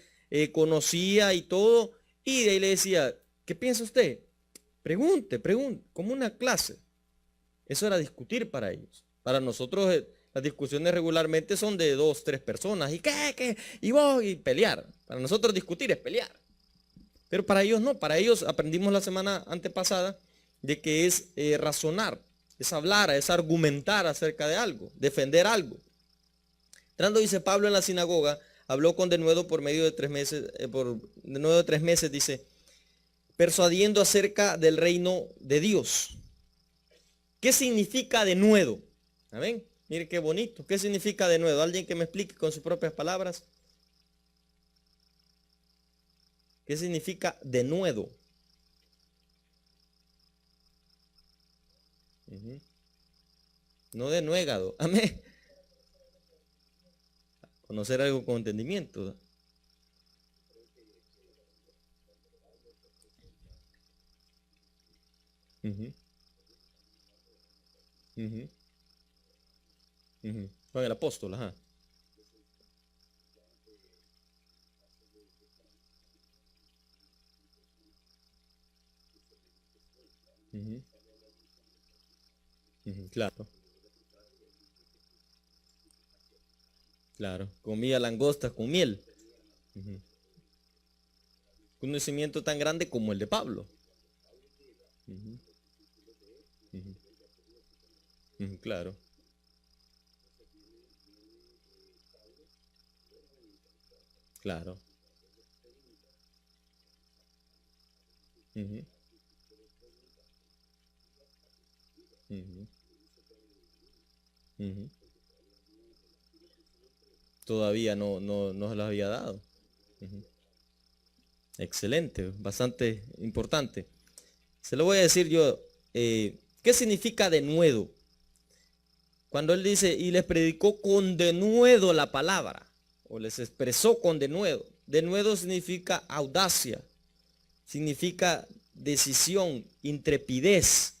conocía y todo. Y de ahí le decía, ¿qué piensa usted? Pregunte, como una clase. Eso era discutir para ellos. Para nosotros las discusiones regularmente son de 2, 3 personas. ¿Y qué? Y vos, y pelear. Para nosotros discutir es pelear. Pero para ellos no. Para ellos aprendimos la semana antepasada de que es razonar, es hablar, es argumentar acerca de algo, defender algo. Entrando, dice Pablo, en la sinagoga, habló con denuedo por medio de 3 meses, dice, persuadiendo acerca del reino de Dios. ¿Qué significa denuedo? ¿Amén? Mire qué bonito. ¿Qué significa denuedo? ¿Alguien que me explique con sus propias palabras? ¿Qué significa denuedo? No denuégado. Amén. Conocer algo con entendimiento. Con el apóstol, ajá. Claro. Claro. Comía langostas con miel. Conocimiento tan grande como el de Pablo. Claro. Claro. Ujú, ujú, ujú. Todavía no se las había dado. Ujú. Excelente, bastante importante. Se lo voy a decir yo. ¿Qué significa denuedo? Cuando él dice, y les predicó con denuedo la palabra, o les expresó con denuedo. Denuedo significa audacia, significa decisión, intrepidez,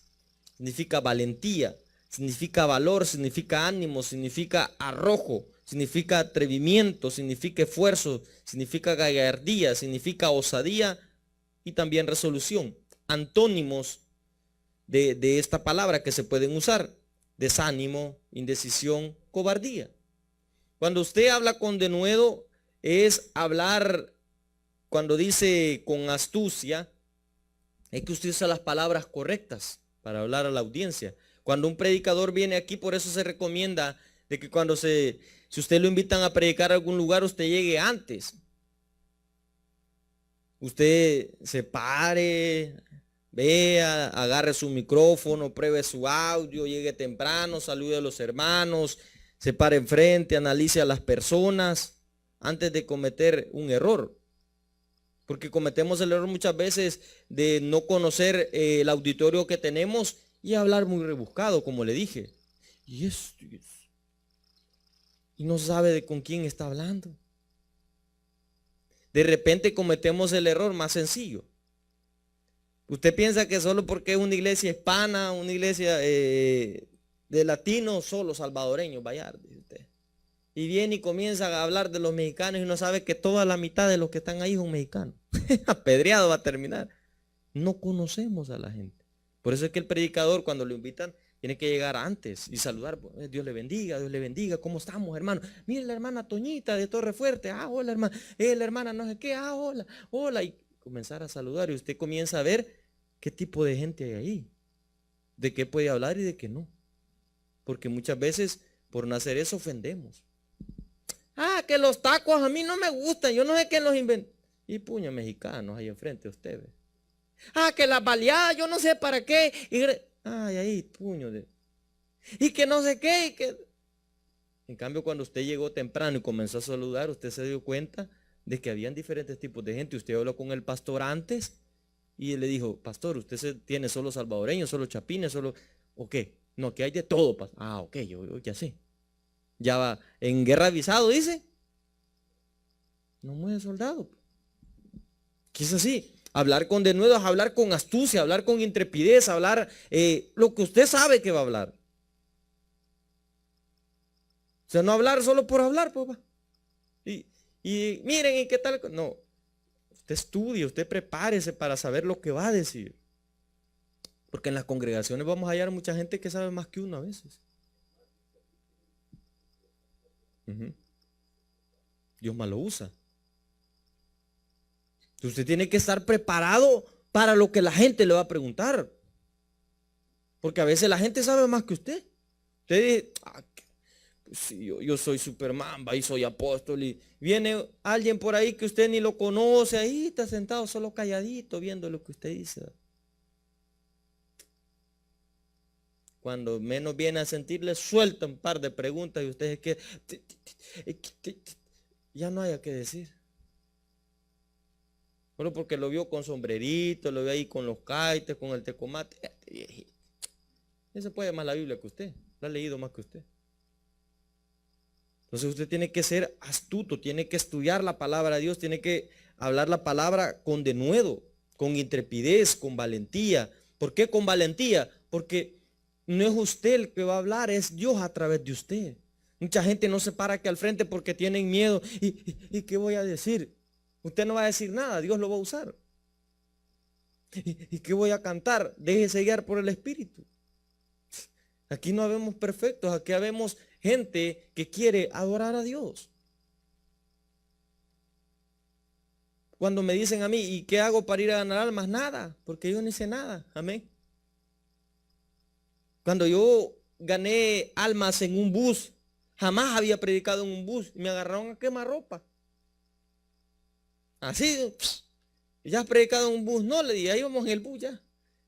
significa valentía, significa valor, significa ánimo, significa arrojo, significa atrevimiento, significa esfuerzo, significa gallardía, significa osadía y también resolución. Antónimos de esta palabra que se pueden usar: desánimo, indecisión, cobardía. Cuando usted habla con denuedo, es hablar, cuando dice con astucia, es que usted usa las palabras correctas para hablar a la audiencia. Cuando un predicador viene aquí, por eso se recomienda de que si usted lo invitan a predicar a algún lugar, usted llegue antes. Usted se pare, vea, agarre su micrófono, pruebe su audio, llegue temprano, salude a los hermanos, se pare enfrente, analice a las personas antes de cometer un error. Porque cometemos el error muchas veces de no conocer el auditorio que tenemos y hablar muy rebuscado, como le dije. Y no sabe de con quién está hablando. De repente cometemos el error más sencillo. Usted piensa que solo porque es una iglesia hispana, una iglesia de latinos, solo salvadoreños, vaya, dice usted. Y viene y comienza a hablar de los mexicanos y no sabe que toda la mitad de los que están ahí son mexicanos. Apedreado va a terminar. No conocemos a la gente. Por eso es que el predicador, cuando lo invitan, tiene que llegar antes y saludar. Dios le bendiga, ¿cómo estamos, hermano? Mire la hermana Toñita de Torre Fuerte. Ah, hola, hermana. La hermana no sé qué. Ah, hola, hola. Y comenzar a saludar y usted comienza a ver qué tipo de gente hay ahí. De qué puede hablar y de qué no. Porque muchas veces por no hacer eso ofendemos. Ah, que los tacos a mí no me gustan, yo no sé quién los inventó. Y puños mexicanos ahí enfrente de ustedes. Ah, que las baleadas, yo no sé para qué. Ay, ahí, puño de. Y que no sé qué. Y que... En cambio, cuando usted llegó temprano y comenzó a saludar, usted se dio cuenta de que habían diferentes tipos de gente. Usted habló con el pastor antes y él le dijo: pastor, usted tiene solo salvadoreños, solo chapines, solo. ¿O qué? No, que hay de todo, pastor. Ah, ok, yo ya sé. Ya va en guerra avisado, dice. No muere soldado. ¿Qué es así? Hablar con denuedo es hablar con astucia, hablar con intrepidez, hablar lo que usted sabe que va a hablar. O sea, no hablar solo por hablar, papá. Y miren, ¿y qué tal? No, usted estudie, usted prepárese para saber lo que va a decir. Porque en las congregaciones vamos a hallar mucha gente que sabe más que uno a veces. Dios mal lo usa. Usted tiene que estar preparado para lo que la gente le va a preguntar. Porque a veces la gente sabe más que usted. Usted dice: pues sí, yo soy Superman, y soy apóstol. Y viene alguien por ahí que usted ni lo conoce, ahí está sentado solo calladito viendo lo que usted dice. Cuando menos viene a sentirle, suelta un par de preguntas y usted es que ya no haya que decir. Solo porque lo vio con sombrerito, lo vio ahí con los caites, con el tecomate. Ese puede más la Biblia que usted, la ha leído más que usted. Entonces usted tiene que ser astuto, tiene que estudiar la palabra de Dios, tiene que hablar la palabra con denuedo, con intrepidez, con valentía. ¿Por qué con valentía? Porque no es usted el que va a hablar, es Dios a través de usted. Mucha gente no se para aquí al frente porque tienen miedo. ¿Y qué voy a decir? Usted no va a decir nada, Dios lo va a usar. ¿Y qué voy a cantar? Déjese guiar por el Espíritu. Aquí no habemos perfectos, aquí habemos gente que quiere adorar a Dios. Cuando me dicen a mí: ¿y qué hago para ir a ganar almas? Nada, porque yo no hice nada. Amén. Cuando yo gané almas en un bus, jamás había predicado en un bus. Me agarraron a quemar ropa. Así, ¿ya has predicado en un bus? No, le dije, ahí vamos en el bus ya.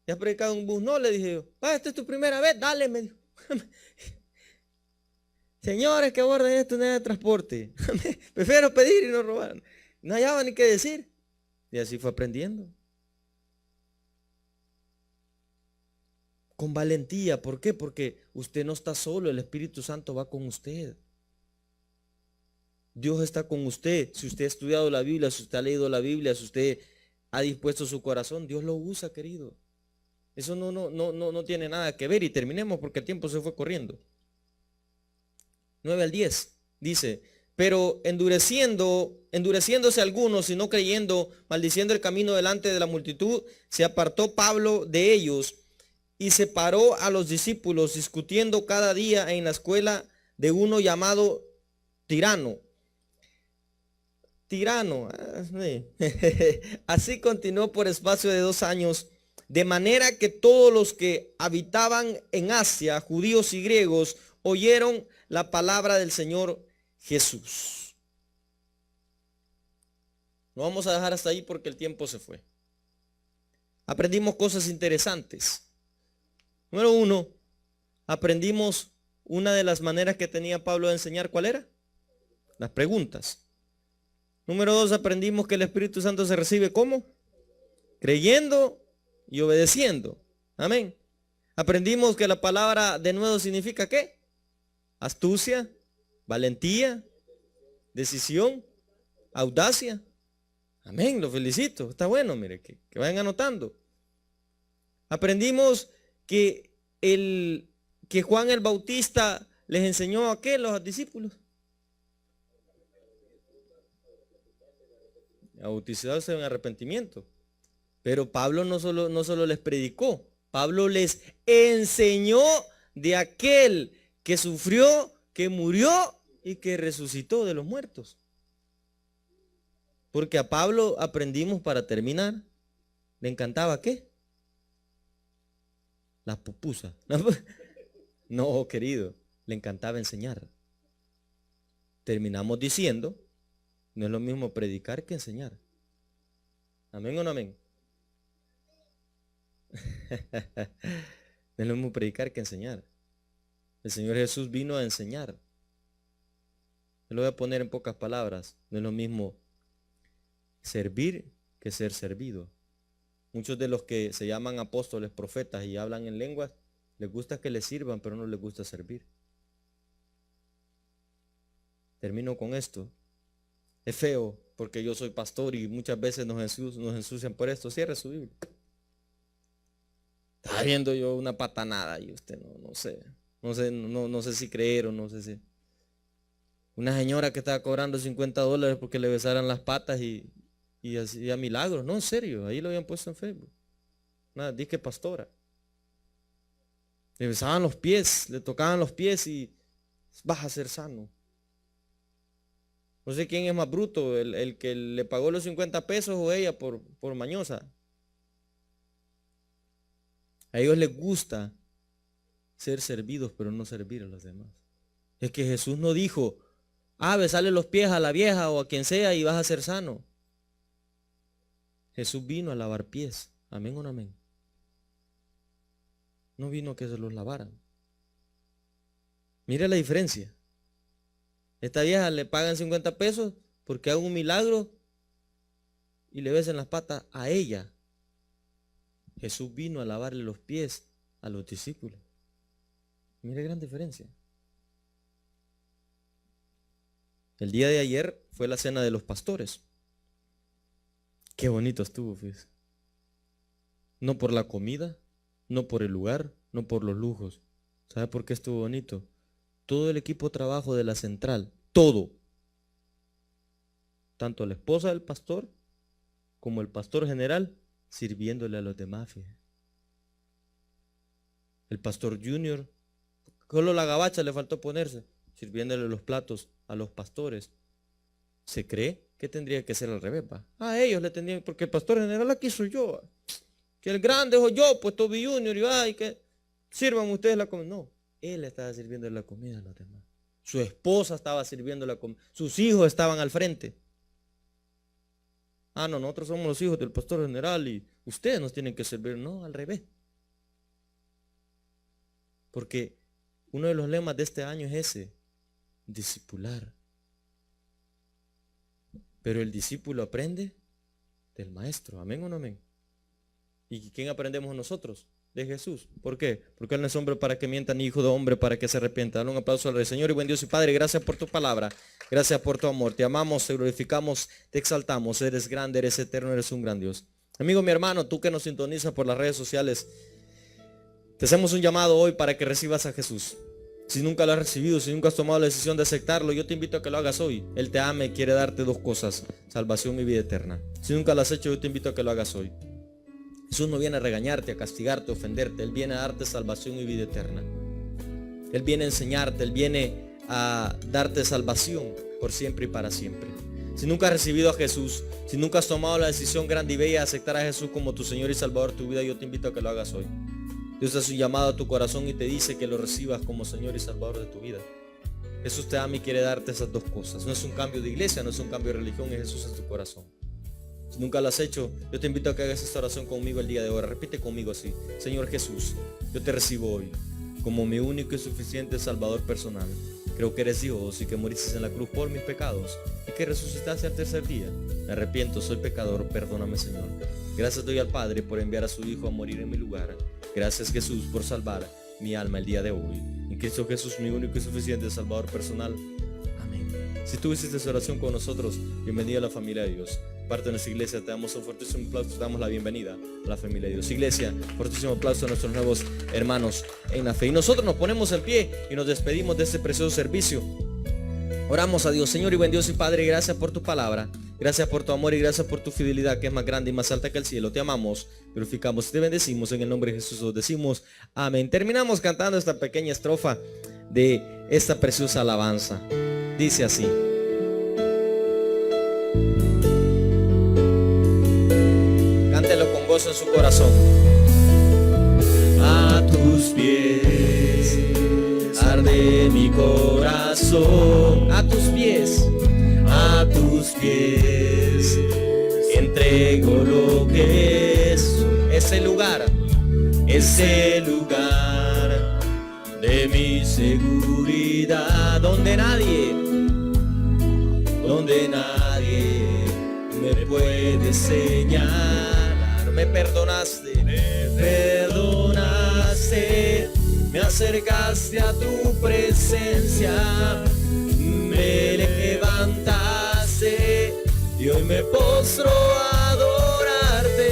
¿Ya has predicado en un bus? No, le dije yo. Esta es tu primera vez, dale, me dijo. Señores que aborden esto no es de transporte. Prefiero pedir y no robar. No hallaba ni qué decir. Y así fue aprendiendo. Con valentía, ¿por qué? Porque usted no está solo, el Espíritu Santo va con usted. Dios está con usted. Si usted ha estudiado la Biblia, si usted ha leído la Biblia, si usted ha dispuesto su corazón, Dios lo usa, querido. Eso no tiene nada que ver, y terminemos porque el tiempo se fue corriendo. 9 al 10 dice: pero endureciéndose algunos y no creyendo, maldiciendo el camino delante de la multitud, se apartó Pablo de ellos y separó a los discípulos, discutiendo cada día en la escuela de uno llamado Tirano. Así continuó por espacio de 2 años, de manera que todos los que habitaban en Asia, judíos y griegos, oyeron la palabra del Señor Jesús. Lo vamos a dejar hasta ahí porque el tiempo se fue. Aprendimos cosas interesantes. Número 1, aprendimos una de las maneras que tenía Pablo de enseñar. ¿Cuál era? Las preguntas. Número 2, aprendimos que el Espíritu Santo se recibe ¿cómo? Creyendo y obedeciendo. Amén. Aprendimos que la palabra de nuevo significa ¿qué? Astucia, valentía, decisión, audacia. Amén, lo felicito. Está bueno, mire, que vayan anotando. Aprendimos que Juan el Bautista les enseñó a ¿qué? Los discípulos. A bautizarse en arrepentimiento. Pero Pablo no solo les predicó, Pablo les enseñó de aquel que sufrió, que murió y que resucitó de los muertos. Porque a Pablo aprendimos, para terminar, le encantaba ¿qué? Las pupusas. No, querido, le encantaba enseñar. Terminamos diciendo, no es lo mismo predicar que enseñar. ¿Amén o no amén? No es lo mismo predicar que enseñar. El Señor Jesús vino a enseñar. Lo voy a poner en pocas palabras. No es lo mismo servir que ser servido. Muchos de los que se llaman apóstoles, profetas y hablan en lenguas, les gusta que les sirvan, pero no les gusta servir. Termino con esto. Es feo porque yo soy pastor y muchas veces nos ensucian por esto. Cierre su Biblia. Estaba viendo yo una patanada y usted no sé si creer o no sé si. Una señora que estaba cobrando $50 porque le besaran las patas y hacía milagros. No, en serio, ahí lo habían puesto en Facebook. Nada, dije pastora. Le besaban los pies, le tocaban los pies y vas a ser sano. No sé quién es más bruto, el que le pagó los 50 pesos o ella por mañosa. A ellos les gusta ser servidos, pero no servir a los demás. Es que Jesús no dijo, besarle los pies a la vieja o a quien sea y vas a ser sano. Jesús vino a lavar pies. Amén o no amén. No vino a que se los lavaran. Mire la diferencia. Esta vieja le pagan 50 pesos porque haga un milagro y le besen las patas a ella. Jesús vino a lavarle los pies a los discípulos. Mire gran diferencia. El día de ayer fue la cena de los pastores. Qué bonito estuvo, fíjese. No por la comida, no por el lugar, no por los lujos. ¿Sabe por qué estuvo bonito? Todo el equipo de trabajo de la central, todo. Tanto la esposa del pastor como el pastor general sirviéndole a los demás, fíjese. El pastor junior, solo la gabacha le faltó ponerse, sirviéndole los platos a los pastores. ¿Se cree que tendría que ser al revés? A ellos le tendrían, porque el pastor general aquí soy yo. Que el grande soy yo, pues Toby Junior, y que sirvan ustedes la comida. No, él estaba sirviendo la comida a los demás. Su esposa estaba sirviendo la comida. Sus hijos estaban al frente. No, nosotros somos los hijos del pastor general y ustedes nos tienen que servir. No, al revés. Porque uno de los lemas de este año es ese, discipular. Pero el discípulo aprende del maestro. ¿Amén o no amén? ¿Y quién aprendemos nosotros? De Jesús. ¿Por qué? Porque Él no es hombre para que mienta, ni hijo de hombre para que se arrepienta. Dale un aplauso al Rey. Señor y buen Dios y Padre, gracias por tu palabra. Gracias por tu amor. Te amamos, te glorificamos, te exaltamos. Eres grande, eres eterno, eres un gran Dios. Amigo, mi hermano, tú que nos sintonizas por las redes sociales, Te hacemos un llamado hoy para que recibas a Jesús. Si nunca lo has recibido, si nunca has tomado la decisión de aceptarlo, yo te invito a que lo hagas hoy. Él te ama y quiere darte dos cosas: salvación y vida eterna. Si nunca lo has hecho, yo te invito a que lo hagas hoy. Jesús no viene a regañarte, a castigarte, a ofenderte. Él viene a darte salvación y vida eterna. Él viene a enseñarte, Él viene a darte salvación por siempre y para siempre. Si nunca has recibido a Jesús, si nunca has tomado la decisión grande y bella de aceptar a Jesús como tu Señor y Salvador de tu vida, yo te invito a que lo hagas hoy. Dios hace un llamado a tu corazón y te dice que lo recibas como Señor y Salvador de tu vida. Jesús te ama y quiere darte esas dos cosas. No es un cambio de iglesia, no es un cambio de religión, es Jesús en tu corazón. Si nunca lo has hecho, yo te invito a que hagas esta oración conmigo el día de hoy. Repite conmigo así: Señor Jesús, yo te recibo hoy como mi único y suficiente Salvador personal. Creo que eres Dios y que moriste en la cruz por mis pecados y que resucitaste al tercer día. Me arrepiento, soy pecador, perdóname, Señor. Gracias doy al Padre por enviar a su Hijo a morir en mi lugar. Gracias, Jesús, por salvar mi alma el día de hoy. En Cristo Jesús, mi único y suficiente Salvador personal. Amén. Si tú hiciste esa oración con nosotros, bienvenido a la familia de Dios. Parte de nuestra iglesia, te damos un fortísimo aplauso, te damos la bienvenida a la familia de Dios. Iglesia, fortísimo aplauso a nuestros nuevos hermanos en la fe. Y nosotros nos ponemos en pie y nos despedimos de este precioso servicio. Oramos a Dios. Señor y buen Dios y Padre, gracias por tu palabra, gracias por tu amor y gracias por tu fidelidad, que es más grande y más alta que el cielo. Te amamos, glorificamos y te bendecimos en el nombre de Jesús. Os decimos amén. Terminamos cantando esta pequeña estrofa de esta preciosa alabanza. Dice así: cántelo con gozo en su corazón. A tus pies arde mi corazón. A tus pies entrego lo que es. Ese lugar de mi seguridad, donde nadie me puede señalar. Me perdonaste, me acercaste a tu presencia, me levantaste y hoy me postro a adorarte.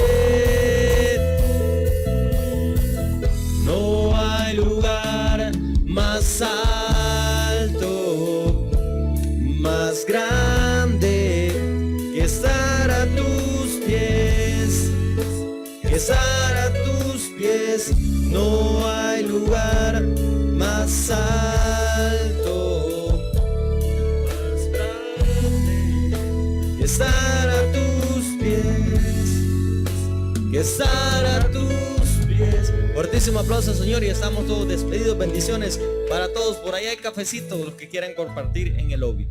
No hay lugar más alto, más grande que estar a tus pies, no hay lugar más alto, más grande que estar a tus pies, Fortísimo aplauso, Señor, y estamos todos despedidos. Bendiciones para todos. Por ahí hay cafecito, los que quieran compartir en el lobby.